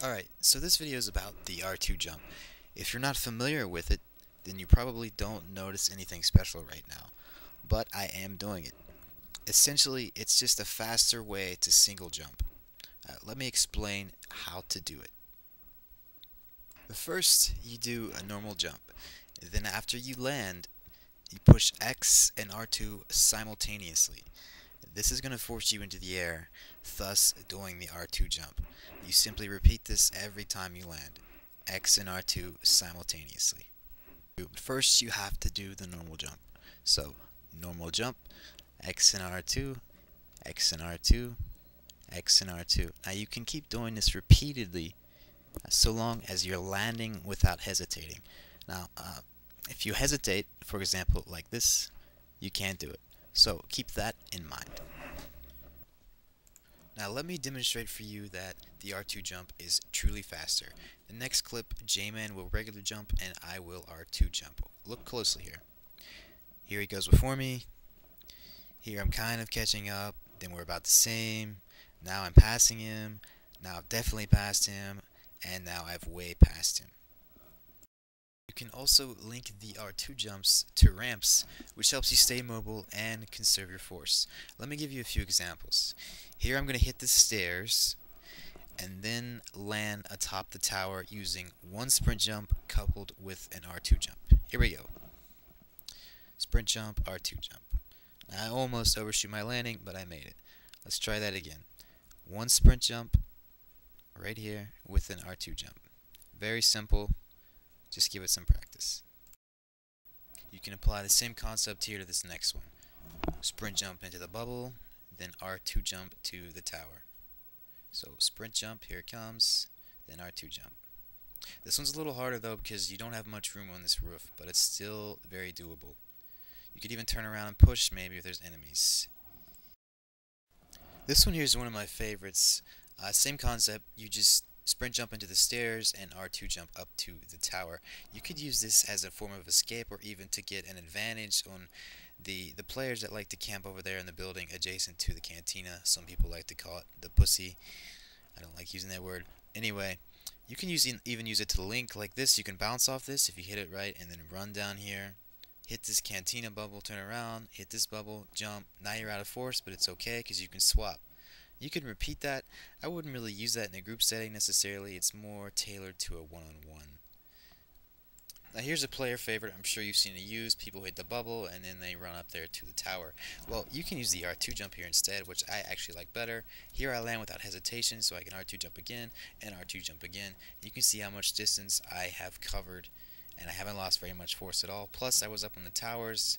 Alright, so this video is about the R2 jump. If you're not familiar with it, then you probably don't notice anything special right now, but I am doing it. Essentially, it's just a faster way to single jump. Let me explain how to do it. First, you do a normal jump. Then after you land, you push X and R2 simultaneously. This is going to force you into the air, thus doing the R2 jump. You simply repeat this every time you land. X and R2 simultaneously. First, you have to do the normal jump. So, normal jump, X and R2, X and R2, X and R2. Now you can keep doing this repeatedly so long as you're landing without hesitating. Now, if you hesitate, for example, like this, you can't do it. So keep that in mind. Now let me demonstrate for you that the R2 jump is truly faster. The next clip, J-Man will regular jump and I will R2 jump. Look closely here. Here he goes before me. Here I'm kind of catching up. Then we're about the same. Now I'm passing him. Now I've definitely passed him. And now I've way passed him. You can also link the R2 jumps to ramps, which helps you stay mobile and conserve your force. Let me give you a few examples. Here I'm going to hit the stairs and then land atop the tower using one sprint jump coupled with an R2 jump. Here we go. Sprint jump, R2 jump. I almost overshoot my landing, but I made it. Let's try that again. One sprint jump right here with an R2 jump. Very simple. Just give it some practice. You can apply the same concept here to this next one. Sprint jump into the bubble, then R2 jump to the tower. So sprint jump, here it comes, then R2 jump. This one's a little harder though because you don't have much room on this roof, but it's still very doable. You could even turn around and push maybe if there's enemies. This one here is one of my favorites. Same concept, you just sprint jump into the stairs and R2 jump up to the tower. You could use this as a form of escape or even to get an advantage on the players that like to camp over there in the building adjacent to the cantina. Some people like to call it the pussy. I don't like using that word. Anyway, you can even use it to link like this. You can bounce off this if you hit it right and then run down here. Hit this cantina bubble, turn around, hit this bubble, jump. Now you're out of force, but it's okay because you can swap. You can repeat that. I wouldn't really use that in a group setting necessarily. It's more tailored to a one-on-one. Now here's a player favorite I'm sure you've seen it used. People hit the bubble and then they run up there to the tower. Well, you can use the R2 jump here instead, which I actually like better. Here I land without hesitation, so I can R2 jump again and R2 jump again. You can see how much distance I have covered, and I haven't lost very much force at all. Plus, I was up on the towers,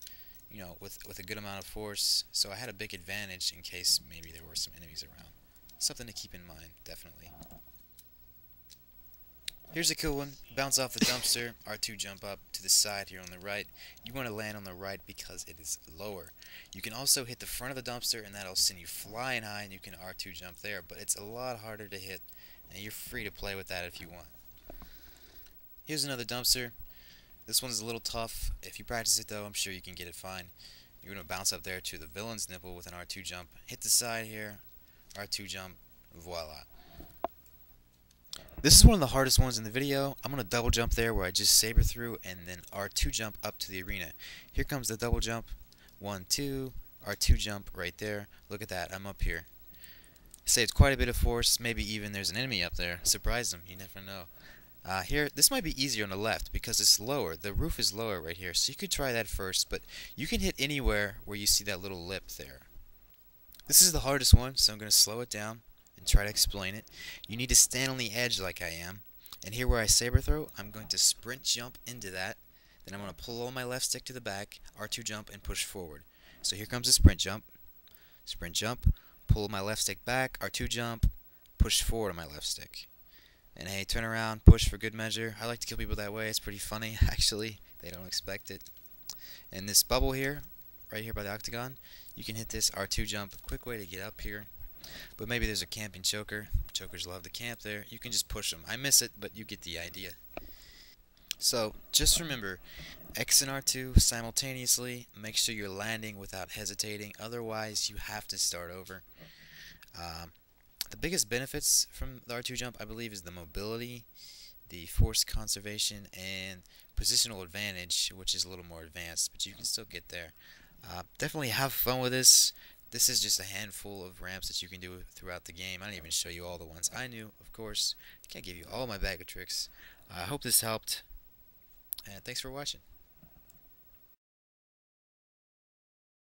you know, with a good amount of force, so I had a big advantage in case maybe there were some enemies around. Something to keep in mind, definitely. Here's a cool one. Bounce off the dumpster, R2 jump up to the side here on the right. You want to land on the right because it is lower. You can also hit the front of the dumpster and that'll send you flying high and you can R2 jump there, but it's a lot harder to hit and you're free to play with that if you want. Here's another dumpster. This one's a little tough. If you practice it though, I'm sure you can get it fine. You're going to bounce up there to the villain's nipple with an R2 jump. Hit the side here, R2 jump, voila. This is one of the hardest ones in the video. I'm going to double jump there where I just saber through and then R2 jump up to the arena. Here comes the double jump. 1, 2, R2 jump right there. Look at that, I'm up here. Saved quite a bit of force. Maybe even there's an enemy up there. Surprise them, you never know. Here, this might be easier on the left because it's lower. The roof is lower right here, so you could try that first, but you can hit anywhere where you see that little lip there. This is the hardest one, so I'm going to slow it down and try to explain it. You need to stand on the edge like I am, and here where I saber throw, I'm going to sprint jump into that, then I'm going to pull all my left stick to the back, R2 jump, and push forward. So here comes the sprint jump, pull my left stick back, R2 jump, push forward on my left stick. And hey, turn around, push for good measure. I like to kill people that way. It's pretty funny, actually. They don't expect it. And this bubble here, right here by the octagon, you can hit this R2 jump. Quick way to get up here. But maybe there's a camping choker. Chokers love to camp there. You can just push them. I miss it, but you get the idea. So, just remember, X and R2 simultaneously. Make sure you're landing without hesitating. Otherwise, you have to start over. The biggest benefits from the R2 jump, I believe, is the mobility, the force conservation, and positional advantage, which is a little more advanced, but you can still get there. Definitely have fun with this. This is just a handful of ramps that you can do throughout the game. I didn't even show you all the ones I knew, of course. I can't give you all my bag of tricks. I hope this helped, and thanks for watching.